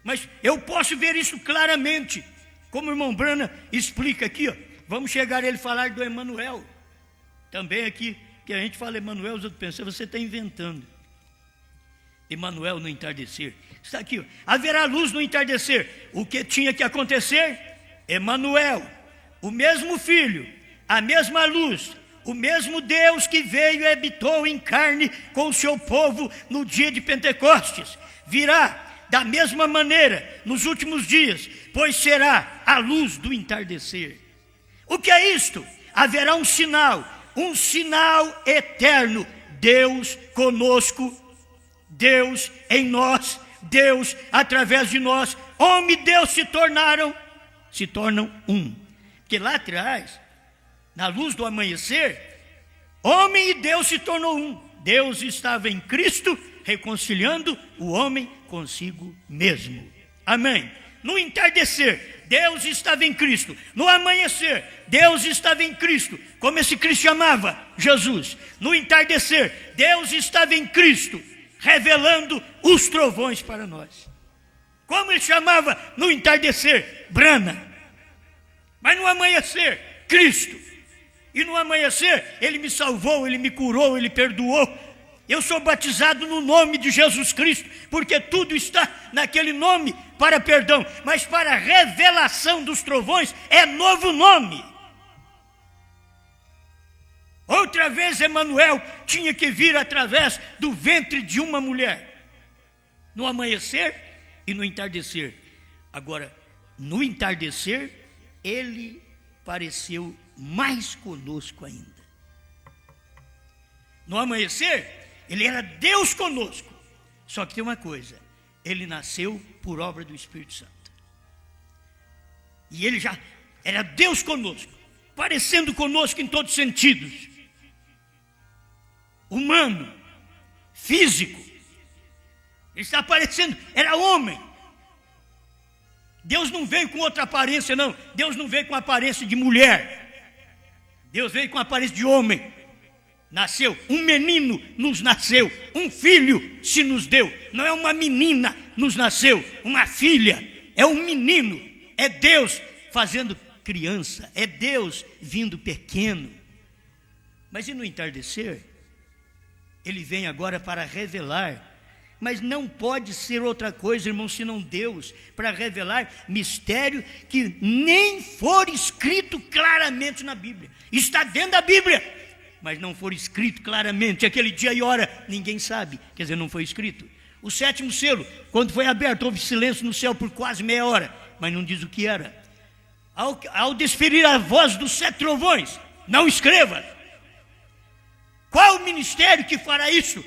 Mas eu posso ver isso claramente, como o irmão Branham explica aqui, ó. Vamos chegar a ele falar do Emanuel. Também aqui, que a gente fala Emanuel, os outros pensam, você está inventando. Emanuel no entardecer. Está aqui, ó. Haverá luz no entardecer. O que tinha que acontecer? Emanuel, o mesmo Filho, a mesma luz, o mesmo Deus que veio e habitou em carne com o seu povo no dia de Pentecostes, virá da mesma maneira nos últimos dias, pois será a luz do entardecer. O que é isto? Haverá um sinal eterno. Deus conosco, Deus em nós, Deus através de nós. Homem e Deus se tornam um. Porque lá atrás, na luz do amanhecer, homem e Deus se tornou um. Deus estava em Cristo, reconciliando o homem consigo mesmo. Amém. No entardecer, Deus estava em Cristo. No amanhecer, Deus estava em Cristo. Como esse Cristo chamava? Jesus. No entardecer, Deus estava em Cristo, revelando os trovões para nós. Como ele chamava no entardecer? Branham. Mas no amanhecer, Cristo. E no amanhecer, ele me salvou, ele me curou, ele perdoou. Eu sou batizado no nome de Jesus Cristo, porque tudo está naquele nome para perdão. Mas para a revelação dos trovões é novo nome. Outra vez Emanuel tinha que vir através do ventre de uma mulher. No amanhecer e no entardecer. Agora, no entardecer, ele pareceu mais conosco ainda. No amanhecer, ele era Deus conosco. Só que tem uma coisa, ele nasceu por obra do Espírito Santo. E ele já era Deus conosco, parecendo conosco em todos os sentidos. Humano, físico. Ele está aparecendo, era homem. Deus não veio com outra aparência, não. Deus não veio com a aparência de mulher. Deus veio com a aparência de homem. Nasceu, um menino nos nasceu, um filho se nos deu. Não é uma menina nos nasceu, uma filha, é um menino. É Deus fazendo criança, é Deus vindo pequeno. Mas e no entardecer? Ele vem agora para revelar. Mas não pode ser outra coisa, irmão, senão Deus, para revelar mistério que nem for escrito claramente na Bíblia. Está dentro da Bíblia, mas não for escrito claramente. Aquele dia e hora, ninguém sabe, quer dizer, não foi escrito. O sétimo selo, quando foi aberto, houve silêncio no céu por quase meia hora, mas não diz o que era. Ao desferir a voz dos 7 trovões, não escreva. Qual o ministério que fará isso?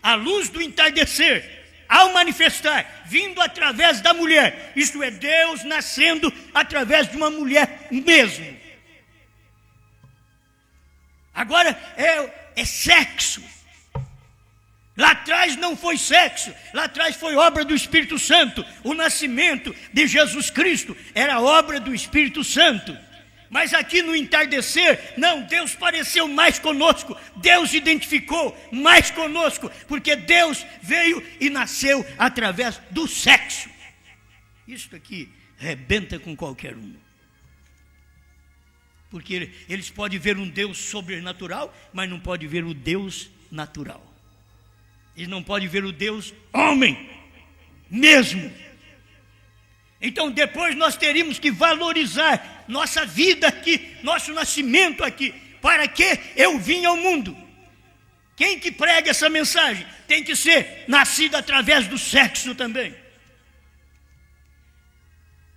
A luz do entardecer, ao manifestar, vindo através da mulher. Isto é, Deus nascendo através de uma mulher mesmo. Agora é sexo. Lá atrás não foi sexo, lá atrás foi obra do Espírito Santo. O nascimento de Jesus Cristo era obra do Espírito Santo. Mas aqui no entardecer, não, Deus pareceu mais conosco, Deus identificou mais conosco, porque Deus veio e nasceu através do sexo. Isso aqui rebenta com qualquer um. Porque eles podem ver um Deus sobrenatural, mas não podem ver o Deus natural. Eles não podem ver o Deus homem mesmo. Então depois nós teríamos que valorizar nossa vida aqui, nosso nascimento aqui. Para que eu vim ao mundo? Quem que prega essa mensagem tem que ser nascido através do sexo também.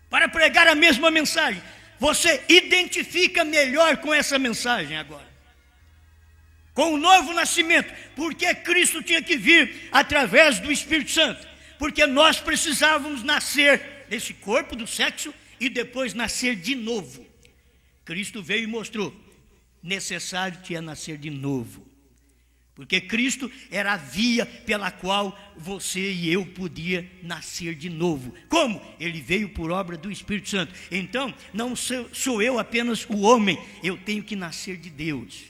Para pregar a mesma mensagem, você identifica melhor com essa mensagem agora. Com o novo nascimento, porque Cristo tinha que vir através do Espírito Santo. Porque nós precisávamos nascer desse corpo do sexo e depois nascer de novo. Cristo veio e mostrou, necessário tinha nascer de novo. Porque Cristo era a via pela qual você e eu podia nascer de novo. Como? Ele veio por obra do Espírito Santo. Então, não sou eu apenas o homem, eu tenho que nascer de Deus.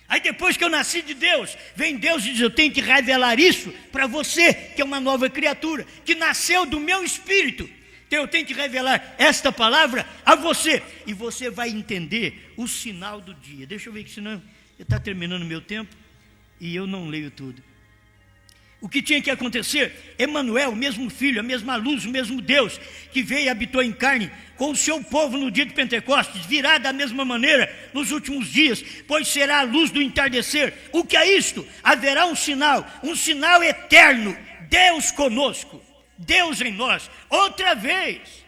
Aí depois que eu nasci de Deus, vem Deus e diz, eu tenho que revelar isso para você, que é uma nova criatura, que nasceu do meu Espírito. Então eu tenho que revelar esta palavra a você. E você vai entender o sinal do dia. Deixa eu ver que senão está terminando o meu tempo. E eu não leio tudo. O que tinha que acontecer? Emanuel, o mesmo Filho, a mesma luz, o mesmo Deus, que veio e habitou em carne com o seu povo no dia de Pentecostes, virá da mesma maneira nos últimos dias, pois será a luz do entardecer. O que é isto? Haverá um sinal eterno, Deus conosco, Deus em nós, outra vez.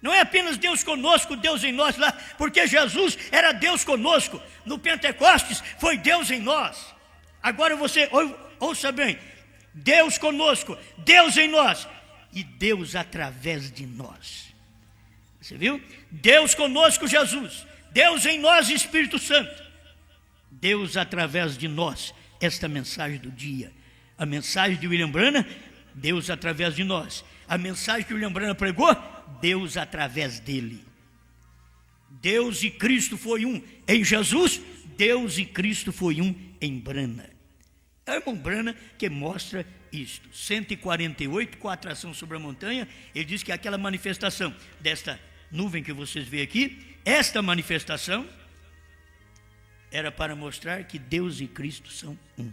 Não é apenas Deus conosco, Deus em nós lá, porque Jesus era Deus conosco, no Pentecostes foi Deus em nós. Agora você, ouça bem, Deus conosco, Deus em nós e Deus através de nós. Você viu? Deus conosco, Jesus, Deus em nós, Espírito Santo. Deus através de nós, esta mensagem do dia. A mensagem de William Branham, Deus através de nós. A mensagem que William Branham pregou, Deus através dele. Deus e Cristo foi um em Jesus, Deus e Cristo foi um em Branham. É o irmão Branham que mostra isto. 148, com a atração sobre a montanha, ele diz que aquela manifestação desta nuvem que vocês veem aqui, esta manifestação era para mostrar que Deus e Cristo são um.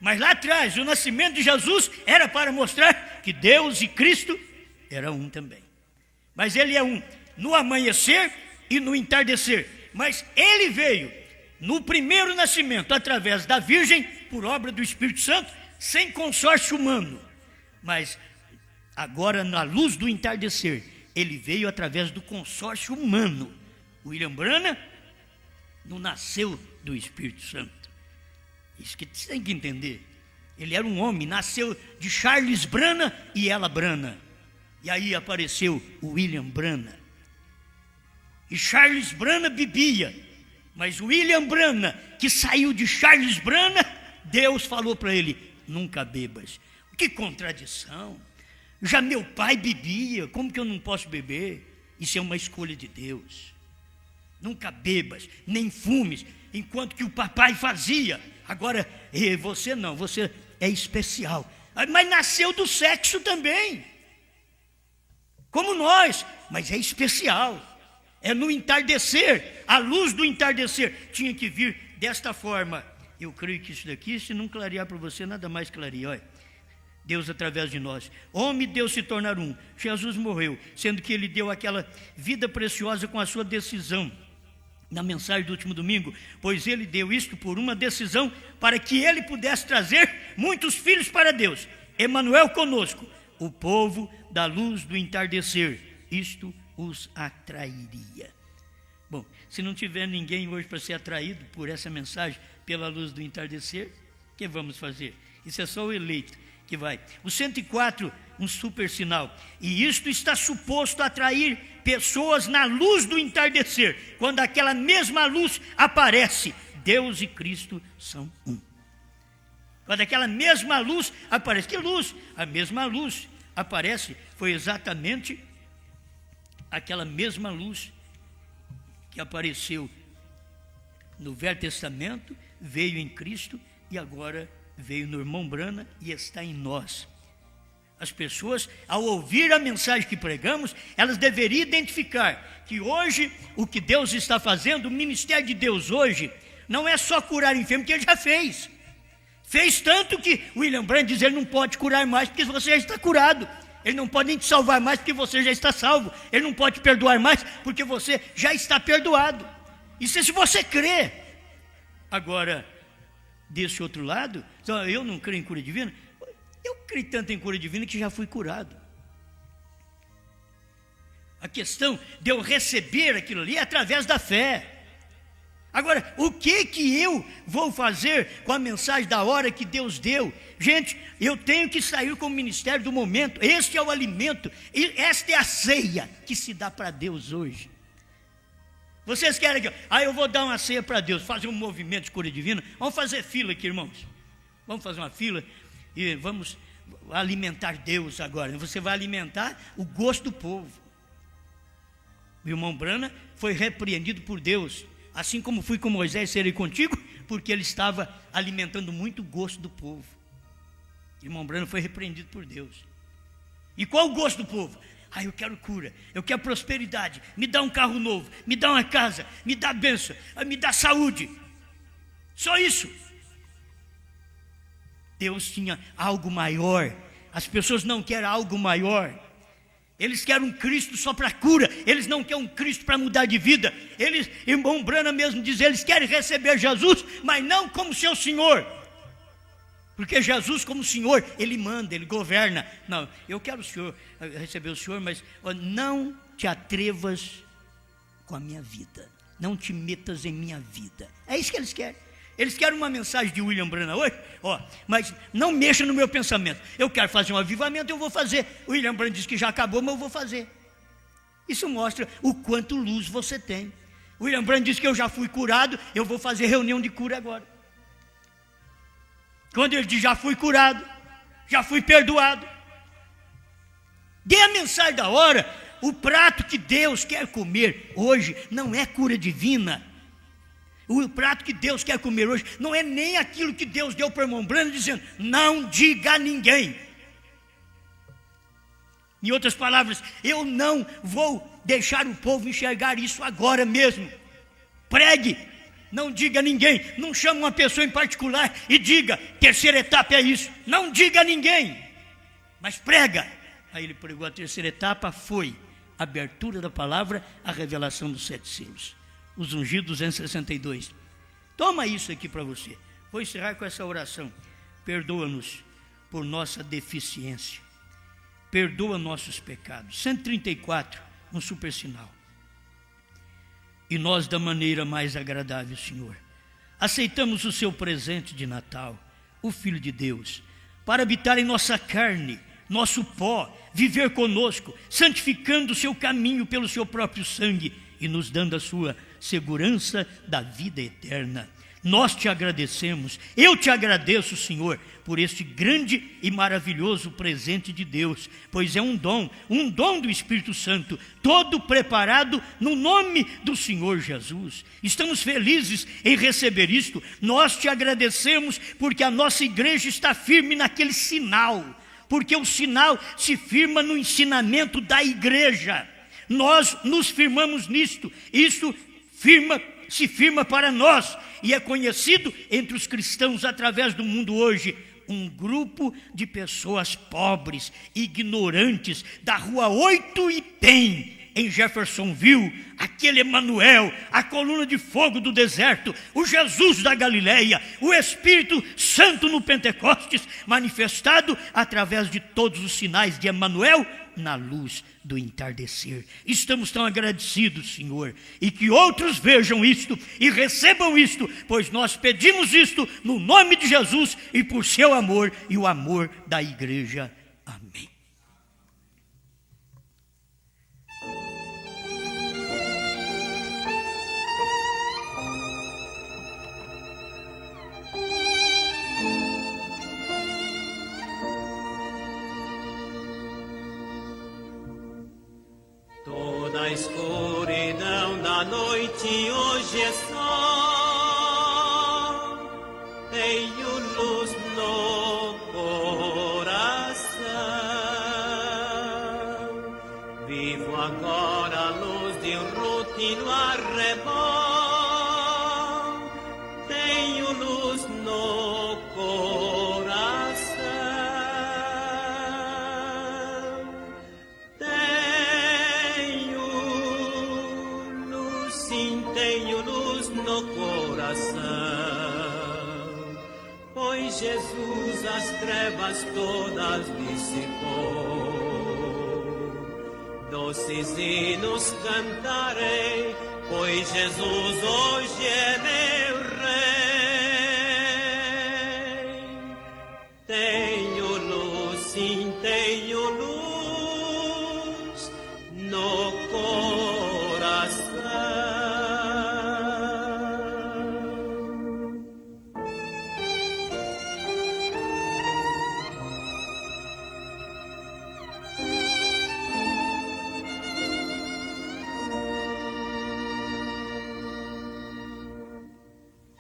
Mas lá atrás, o nascimento de Jesus era para mostrar que Deus e Cristo eram um também. Mas ele é um no amanhecer e no entardecer. Mas ele veio no primeiro nascimento, através da Virgem, por obra do Espírito Santo, sem consórcio humano. Mas agora, na luz do entardecer, ele veio através do consórcio humano. William Branham não nasceu do Espírito Santo. Isso que você tem que entender. Ele era um homem, nasceu de Charles Branham e Ella Branham. E aí apareceu o William Branham. E Charles Branham bebia, mas William Branham, que saiu de Charles Branham, Deus falou para ele, nunca bebas. Que contradição. Já meu pai bebia, como que eu não posso beber? Isso é uma escolha de Deus. Nunca bebas, nem fumes, enquanto que o papai fazia. Agora, você não, você é especial. Mas nasceu do sexo também. Como nós, mas é especial. É no entardecer, a luz do entardecer tinha que vir desta forma. Eu creio que isso daqui, se não clarear para você, nada mais clareia. Olha, Deus através de nós. Homem e Deus se tornaram um. Jesus morreu, sendo que ele deu aquela vida preciosa com a sua decisão. Na mensagem do último domingo, pois ele deu isto por uma decisão para que ele pudesse trazer muitos filhos para Deus. Emanuel conosco, o povo da luz do entardecer, isto os atrairia. Bom, se não tiver ninguém hoje para ser atraído por essa mensagem, pela luz do entardecer, o que vamos fazer? Isso é só o eleito que vai. O 104, um super sinal. E isto está suposto a atrair pessoas na luz do entardecer. Quando aquela mesma luz aparece, Deus e Cristo são um. Quando aquela mesma luz aparece, que luz? A mesma luz aparece, foi exatamente aquela mesma luz que apareceu no Velho Testamento, veio em Cristo e agora veio no irmão Branham e está em nós. As pessoas, ao ouvir a mensagem que pregamos, elas deveriam identificar que hoje, o que Deus está fazendo, o ministério de Deus hoje, não é só curar enfermo, que ele já fez. Fez tanto que William Branham diz, ele não pode curar mais porque você já está curado. Ele não pode nem te salvar mais porque você já está salvo. Ele não pode te perdoar mais porque você já está perdoado. Isso é se você crê. Agora, desse outro lado, eu não creio em cura divina. Eu creio tanto em cura divina que já fui curado. A questão de eu receber aquilo ali é através da fé. Agora, o que eu vou fazer com a mensagem da hora que Deus deu? Gente, eu tenho que sair com o ministério do momento. Este é o alimento, e esta é a ceia que se dá para Deus hoje. Vocês querem que eu vou dar uma ceia para Deus, fazer um movimento de cura divina? Vamos fazer fila aqui, irmãos. Vamos fazer uma fila e vamos alimentar Deus agora. Você vai alimentar o gosto do povo. O irmão Branham foi repreendido por Deus, assim como fui com Moisés, serei contigo, porque ele estava alimentando muito o gosto do povo. O irmão Branham foi repreendido por Deus. E qual o gosto do povo? Eu quero cura, eu quero prosperidade, me dá um carro novo, me dá uma casa, me dá bênção, me dá saúde. Só isso. Deus tinha algo maior. As pessoas não querem algo maior. Eles querem um Cristo só para cura. Eles não querem um Cristo para mudar de vida. Irmão Branham mesmo diz, eles querem receber Jesus, mas não como seu Senhor. Porque Jesus como Senhor, Ele manda, Ele governa. Não, eu quero o Senhor, receber o Senhor, mas não te atrevas com a minha vida. Não te metas em minha vida. É isso que eles querem. Eles querem uma mensagem de William Branham hoje, mas não mexa no meu pensamento. Eu quero fazer um avivamento, eu vou fazer. O William Branham diz que já acabou, mas eu vou fazer. Isso mostra o quanto luz você tem. O William Branham diz que eu já fui curado, eu vou fazer reunião de cura agora. Quando ele diz já fui curado, já fui perdoado. Dê a mensagem da hora. O prato que Deus quer comer hoje não é cura divina. O prato que Deus quer comer hoje não é nem aquilo que Deus deu para o irmão Branham, dizendo, não diga a ninguém. Em outras palavras, eu não vou deixar o povo enxergar isso agora mesmo. Pregue, não diga a ninguém, não chame uma pessoa em particular e diga, terceira etapa é isso. Não diga a ninguém, mas prega. Aí ele pregou a terceira etapa, foi a abertura da palavra, a revelação dos 7 selos. Os ungidos 262. Toma isso aqui para você. Vou encerrar com essa oração. Perdoa-nos por nossa deficiência. Perdoa nossos pecados. 134, um super sinal. E nós, da maneira mais agradável, Senhor, aceitamos o seu presente de Natal, o Filho de Deus, para habitar em nossa carne, nosso pó, viver conosco, santificando o seu caminho pelo seu próprio sangue e nos dando a sua segurança da vida eterna. Nós te agradecemos, eu te agradeço, Senhor, por este grande e maravilhoso presente de Deus, pois é um dom do Espírito Santo, todo preparado no nome do Senhor Jesus. Estamos felizes em receber isto. Nós te agradecemos porque a nossa igreja está firme naquele sinal, porque o sinal se firma no ensinamento da igreja. Nós nos firmamos nisto, isso se firma para nós, e é conhecido entre os cristãos através do mundo hoje, um grupo de pessoas pobres, ignorantes, da rua 8 e Penn, em Jeffersonville, aquele Emanuel, a coluna de fogo do deserto, o Jesus da Galileia, o Espírito Santo no Pentecostes, manifestado através de todos os sinais de Emanuel, na luz do entardecer. Estamos tão agradecidos, Senhor, e que outros vejam isto e recebam isto, pois nós pedimos isto no nome de Jesus e por seu amor e o amor da igreja. Amém. Toda a escuridão da noite hoje é sol, tenho luz no coração. Vivo agora à luz de um rotina arrebol. Tenho luz no coração. Tenho luz, sim, tenho luz no coração. Pois Jesus as trevas todas dissipou. Doces hinos cantarei, pois Jesus hoje é meu Rei. Tenho luz, sim, tenho luz no coração.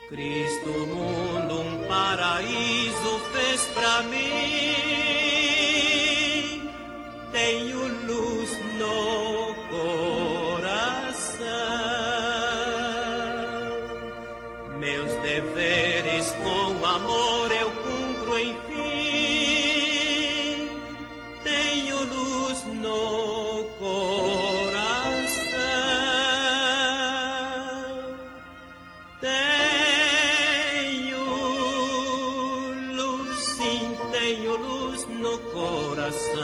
Cristo o mundo paraíso fez pra mim. Tenho luz no coração. Meus deveres com amor eu cumpro enfim. Tenho luz no coração. Tenho luz, sim, tenho luz no coração.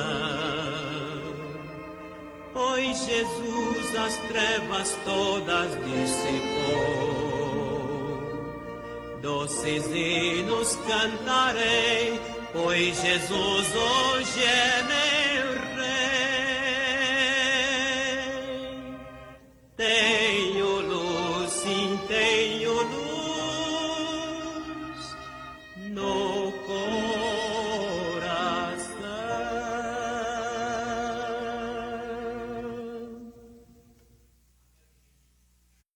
Pois Jesus as trevas todas dissipou. Doces hinos cantarei, pois Jesus hoje é meu